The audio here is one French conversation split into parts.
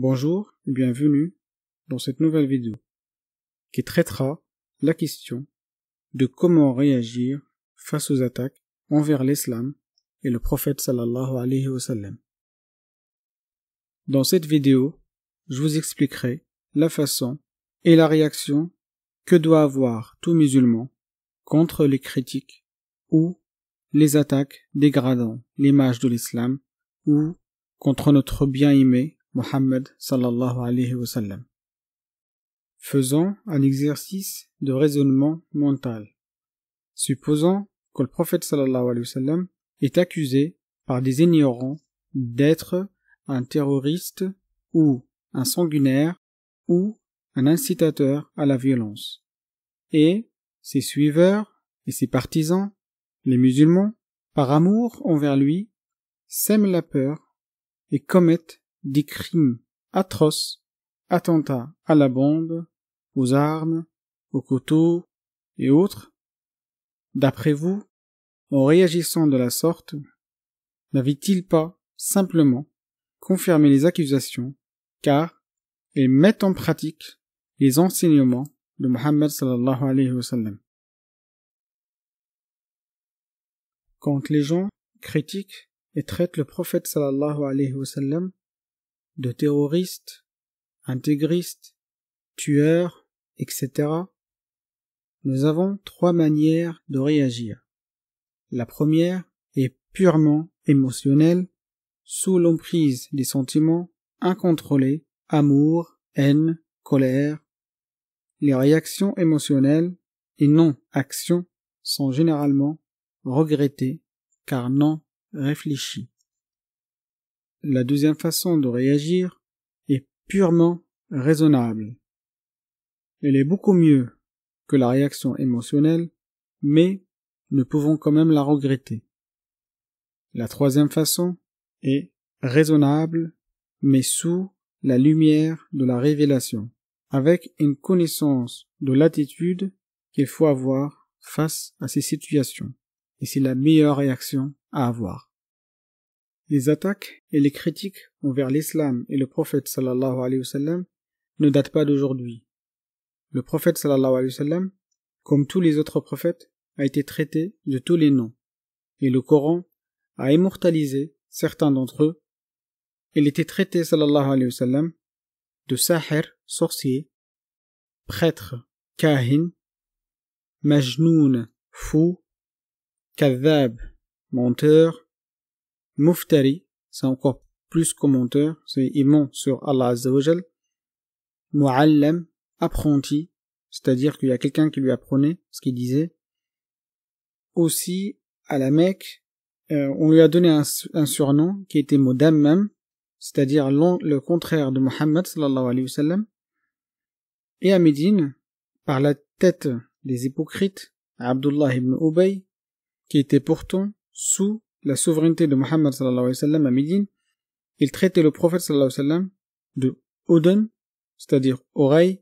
Bonjour et bienvenue dans cette nouvelle vidéo qui traitera la question de comment réagir face aux attaques envers l'islam et le prophète sallallahu alayhi wa sallam. Dans cette vidéo, je vous expliquerai la façon et la réaction que doit avoir tout musulman contre les critiques ou les attaques dégradant l'image de l'islam ou contre notre bien-aimé Mohammed sallallahu alayhi wa sallam. Faisons un exercice de raisonnement mental. Supposons que le prophète sallallahu alayhi wa sallam est accusé par des ignorants d'être un terroriste ou un sanguinaire ou un incitateur à la violence. Et ses suiveurs et ses partisans, les musulmans, par amour envers lui, sèment la peur et commettent des crimes atroces, attentats à la bombe, aux armes, aux couteaux et autres. D'après vous, en réagissant de la sorte, n'avait-il pas simplement confirmé les accusations, car ils mettent en pratique les enseignements de Mohammed sallallahu alayhi wa sallam. Quand les gens critiquent et traitent le prophète sallallahu alayhi wa sallam de terroriste, intégriste, tueur, etc., nous avons trois manières de réagir. La première est purement émotionnelle, sous l'emprise des sentiments incontrôlés, amour, haine, colère. Les réactions émotionnelles et non actions sont généralement regrettées car non réfléchies. La deuxième façon de réagir est purement raisonnable. Elle est beaucoup mieux que la réaction émotionnelle, mais nous pouvons quand même la regretter. La troisième façon est raisonnable, mais sous la lumière de la révélation, avec une connaissance de l'attitude qu'il faut avoir face à ces situations, et c'est la meilleure réaction à avoir. Les attaques et les critiques envers l'islam et le prophète sallallahu alayhi wa sallam ne datent pas d'aujourd'hui. Le prophète sallallahu alayhi wa sallam, comme tous les autres prophètes, a été traité de tous les noms, et le Coran a immortalisé certains d'entre eux. Il était traité sallallahu alayhi wa sallam de sahir, sorcier, prêtre, kahin, majnoun, fou, kadhab, menteur, muftari, c'est encore plus que menteur, c'est il ment sur Allah Azza wa Jal, mu'allam, apprenti, c'est-à-dire qu'il y a quelqu'un qui lui apprenait ce qu'il disait. Aussi, à la Mecque, on lui a donné un surnom qui était mudammam, c'est-à-dire le contraire de Mohammed sallallahu alayhi wa sallam. Et à Médine, par la tête des hypocrites, Abdullah ibn Ubay, qui était pourtant sous la souveraineté de Mohammed sallallahu alayhi wa sallam à Médine, il traitait le prophète sallallahu alayhi wa sallam de udun, c'est-à-dire oreille,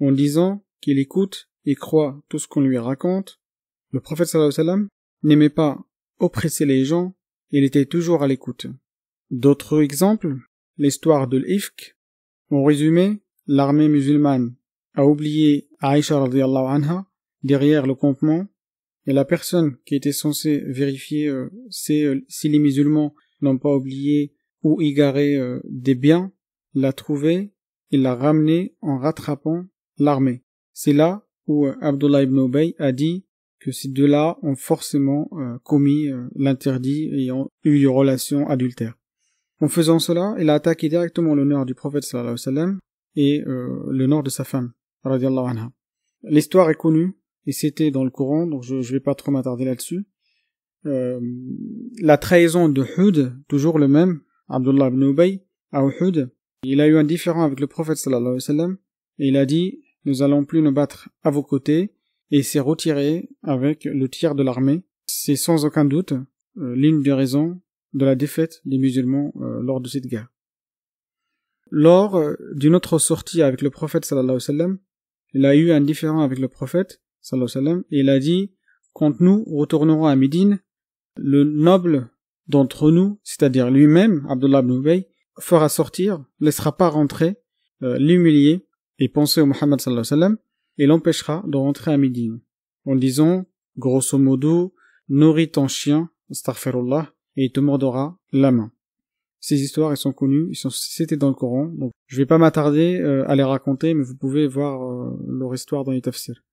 en disant qu'il écoute et croit tout ce qu'on lui raconte. Le prophète sallallahu alayhi wa sallam n'aimait pas oppresser les gens, il était toujours à l'écoute. D'autres exemples, l'histoire de l'Ifk. En résumé, l'armée musulmane a oublié Aïcha radhiyallahu anha derrière le campement, et la personne qui était censée vérifier si les musulmans n'ont pas oublié ou égaré des biens, l'a trouvé et l'a ramené en rattrapant l'armée. C'est là où Abdullah ibn Ubay a dit que ces deux-là ont forcément commis l'interdit et ont eu une relation adultère. En faisant cela, il a attaqué directement l'honneur du prophète sallallahu alayhi wa sallam et l'honneur de sa femme, radiyallahu anha. L'histoire est connue et c'était dans le Coran, donc je vais pas trop m'attarder là-dessus. La trahison de Hud, toujours le même, Abdullah ibn Ubay, à Uhud, il a eu un différend avec le prophète sallallahu alayhi wa sallam et il a dit « Nous allons plus nous battre à vos côtés » et il s'est retiré avec le tiers de l'armée. C'est sans aucun doute l'une des raisons de la défaite des musulmans lors de cette guerre. Lors d'une autre sortie avec le prophète sallallahu alayhi wa sallam, il a eu un différend avec le prophète sallallahu alayhi wa sallam et il a dit « Quand nous retournerons à Médine, le noble d'entre nous, c'est-à-dire lui-même, Abdullah ibn Ubay, fera sortir, laissera pas rentrer, l'humilier et penser au Muhammad sallallahu alayhi wa sallam et l'empêchera de rentrer à Médine en disant, grosso modo, nourris ton chien, astaghfirullah, et il te mordra la main. Ces histoires, elles sont connues, c'était dans le Coran, donc je vais pas m'attarder à les raconter, mais vous pouvez voir leur histoire dans les tafsirs.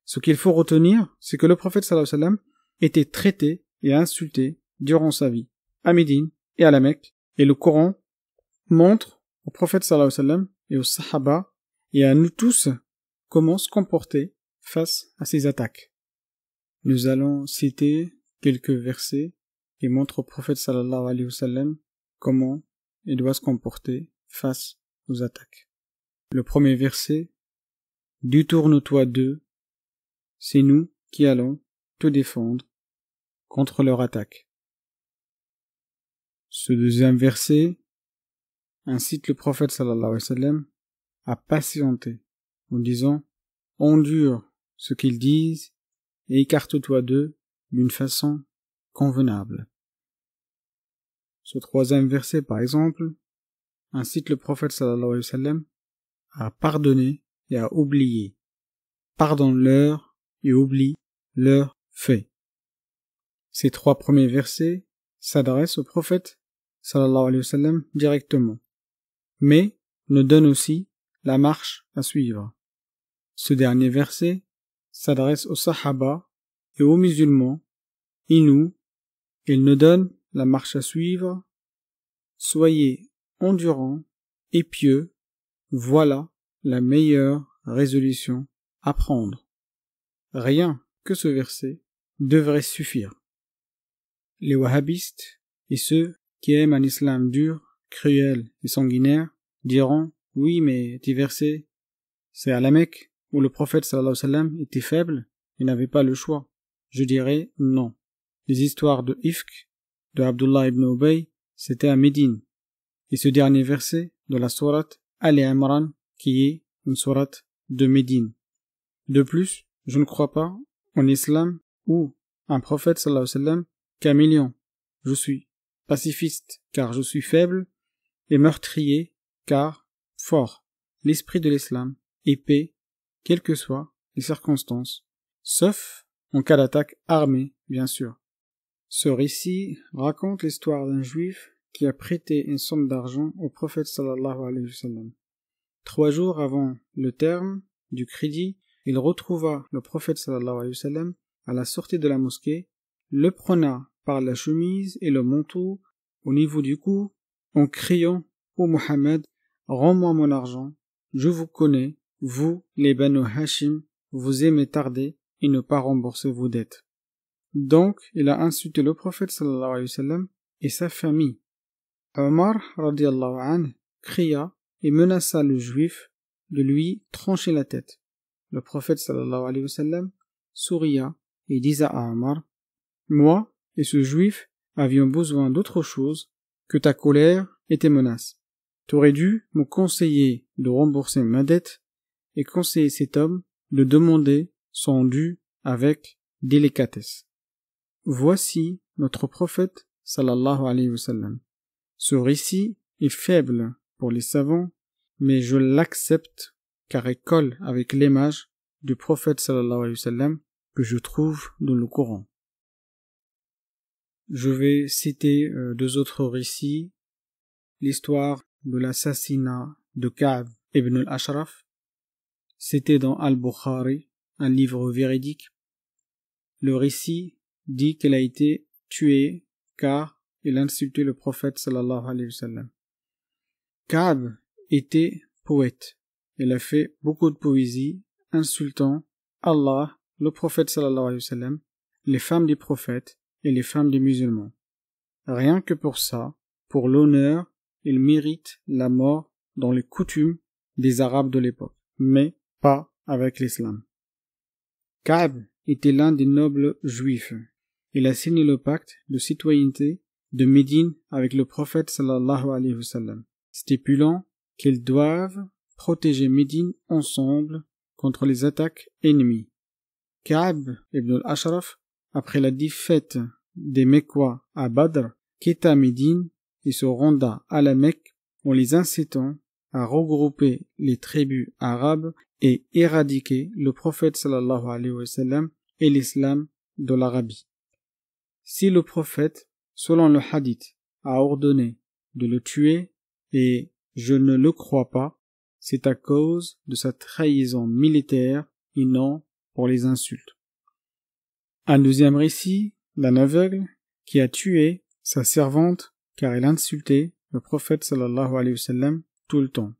Ce qu'il faut retenir, c'est que le prophète sallallahu alayhi wa sallam était traité et insulté durant sa vie, à Médine et à la Mecque, et le Coran montre au prophète sallallahu alayhi wa sallam et aux sahaba et à nous tous comment se comporter face à ces attaques. Nous allons citer quelques versets qui montrent au prophète sallallahu alayhi wa sallam comment il doit se comporter face aux attaques. Le premier verset, « Détourne-toi d'eux, c'est nous qui allons te défendre contre leur attaque. » Ce deuxième verset incite le prophète sallallahu alayhi wa sallam à patienter en disant « Endure ce qu'ils disent et écarte-toi d'eux d'une façon convenable. » Ce troisième verset, par exemple, incite le prophète sallallahu alayhi wa sallam à pardonner et à oublier. Pardonne-leur et oublie leurs faits. Ces trois premiers versets s'adressent au prophète sallallahu alayhi wa sallam directement, mais nous donnent aussi la marche à suivre. Ce dernier verset s'adresse aux sahaba et aux musulmans, et nous, il nous donne la marche à suivre. Soyez endurants et pieux, voilà la meilleure résolution à prendre. Rien que ce verset devrait suffire. Les wahhabistes et ceux qui aiment un islam dur, cruel et sanguinaire diront « Oui, mais tes versets, c'est à la Mecque où le prophète sallallahu alayhi wa sallam était faible et n'avait pas le choix. » Je dirais non. Les histoires de Ifk, de Abdullah ibn Ubay, c'était à Médine. Et ce dernier verset de la sourate Al-Imran, qui est une sourate de Médine. De plus, je ne crois pas en islam où un prophète sallallahu alayhi wa sallam caméléon. Je suis pacifiste car je suis faible et meurtrier car fort. L'esprit de l'islam est paix, quelles que soient les circonstances, sauf en cas d'attaque armée, bien sûr. Ce récit raconte l'histoire d'un juif qui a prêté une somme d'argent au prophète sallallahu alayhi wa sallam. 3 jours avant le terme du crédit, il retrouva le prophète sallallahu alayhi wa sallam à la sortie de la mosquée, le prena par la chemise et le manteau au niveau du cou, en criant « Ô Mohammed, rends-moi mon argent, je vous connais, vous, les Banu Hashim, vous aimez tarder et ne pas rembourser vos dettes. » Donc, il a insulté le prophète sallallahu alayhi wa sallam et sa famille. Omar radiallahu anhu cria et menaça le juif de lui trancher la tête. Le prophète sallallahu alayhi wa sallam souria et disait à Omar, « Moi et ce juif avions besoin d'autre chose que ta colère et tes menaces. Tu aurais dû me conseiller de rembourser ma dette et conseiller cet homme de demander son dû avec délicatesse. » Voici notre prophète sallallahu alayhi wa sallam. Ce récit est faible pour les savants, mais je l'accepte car il colle avec l'image du prophète sallallahu alayhi wa sallam que je trouve dans le Coran. Je vais citer 2 autres récits. L'histoire de l'assassinat de Ka'b ibn al-Ashraf. C'était dans Al-Bukhari, un livre véridique. Le récit dit qu'il a été tué car il insultait le prophète sallallahu alayhi wa sallam. Ka'b était poète. Il a fait beaucoup de poésie insultant Allah, le prophète sallallahu alayhi wa sallam, les femmes du prophète et les femmes des musulmans. Rien que pour ça, pour l'honneur, il mérite la mort dans les coutumes des Arabes de l'époque, mais pas avec l'islam. Ka'b était l'un des nobles juifs. Il a signé le pacte de citoyenneté de Médine avec le prophète sallallahu alayhi wa sallam, stipulant qu'ils doivent protéger Médine ensemble contre les attaques ennemies. Ka'b ibn al-Ashraf, après la défaite des Mecquois à Badr, quitta Médine et se renda à la Mecque en les incitant à regrouper les tribus arabes et éradiquer le prophète sallallahu alayhi wa sallam et l'islam de l'Arabie. Si le prophète, selon le hadith, a ordonné de le tuer, et je ne le crois pas, c'est à cause de sa trahison militaire et non pour les insultes. Un deuxième récit d'un aveugle qui a tué sa servante car elle insultait le prophète sallallahu alayhi wa sallam tout le temps.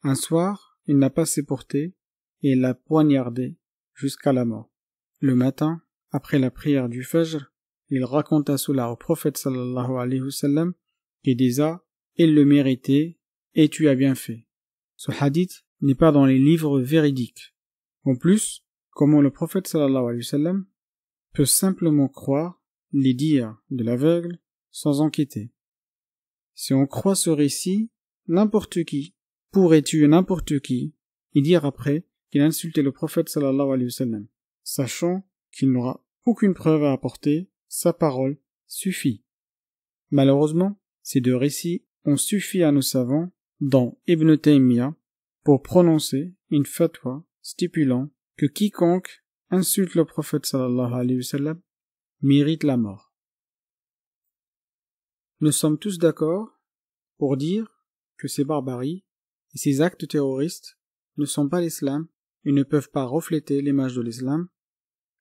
Un soir, il n'a pas supporté et l'a poignardé jusqu'à la mort. Le matin, après la prière du Fajr, il raconta cela au prophète sallallahu alayhi wa sallam qui disait « Il le méritait et tu as bien fait ». Ce hadith n'est pas dans les livres véridiques. En plus, comment le prophète sallallahu alayhi wa sallam peut simplement croire les dires de l'aveugle sans enquêter. Si on croit ce récit, n'importe qui pourrait tuer n'importe qui et dire après qu'il a insulté le prophète sallallahu alayhi wa sallam, sachant qu'il n'aura aucune preuve à apporter, sa parole suffit. Malheureusement, ces deux récits ont suffi à nos savants, dont Ibn Taymiyyah, pour prononcer une fatwa stipulant que quiconque insulte le prophète sallallahu alayhi wa sallam mérite la mort. Nous sommes tous d'accord pour dire que ces barbaries et ces actes terroristes ne sont pas l'islam et ne peuvent pas refléter l'image de l'islam,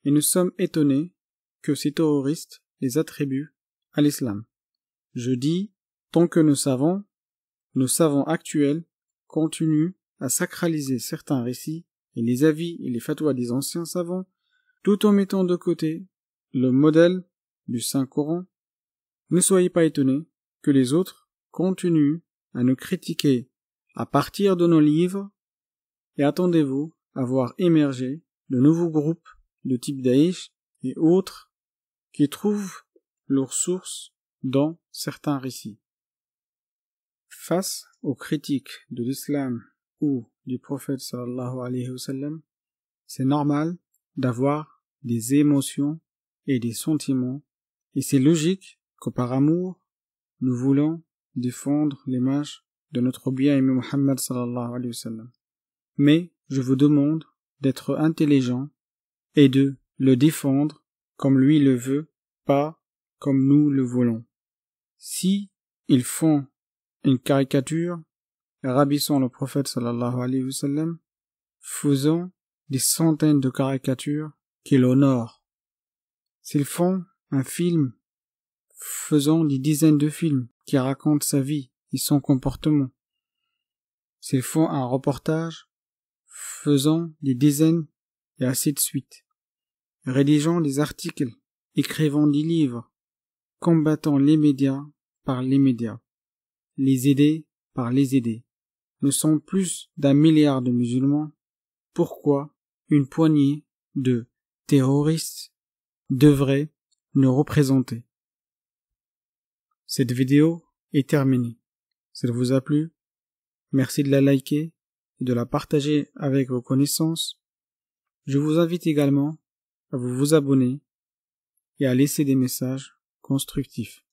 et nous sommes étonnés que ces terroristes les attribuent à l'islam. Je dis, tant que nos savants actuels continuent à sacraliser certains récits et les avis et les fatwas des anciens savants, tout en mettant de côté le modèle du Saint-Coran, ne soyez pas étonnés que les autres continuent à nous critiquer à partir de nos livres, et attendez-vous à voir émerger de nouveaux groupes de type Daesh et autres qui trouvent leur source dans certains récits. Face aux critiques de l'islam ou du prophète sallallahu alayhi wa sallam, c'est normal d'avoir des émotions et des sentiments, et c'est logique que par amour, nous voulons défendre l'image de notre bien-aimé Muhammad sallallahu alayhi wa sallam. Mais je vous demande d'être intelligent et de le défendre comme lui le veut, pas comme nous le voulons. Si ils font une caricature, rabaissant le prophète sallallahu alayhi wa sallam, faisons des centaines de caricatures qui l'honorent. S'ils font un film, faisons des dizaines de films qui racontent sa vie et son comportement. S'ils font un reportage, faisons des dizaines et ainsi de suite. Rédigeons des articles, écrivons des livres, combattons les médias par les médias, les idées par les idées. Nous sommes plus d'1 milliard de musulmans. Pourquoi une poignée de terroristes devrait nous représenter? Cette vidéo est terminée. Si elle vous a plu, merci de la liker et de la partager avec vos connaissances. Je vous invite également à vous abonner et à laisser des messages constructifs.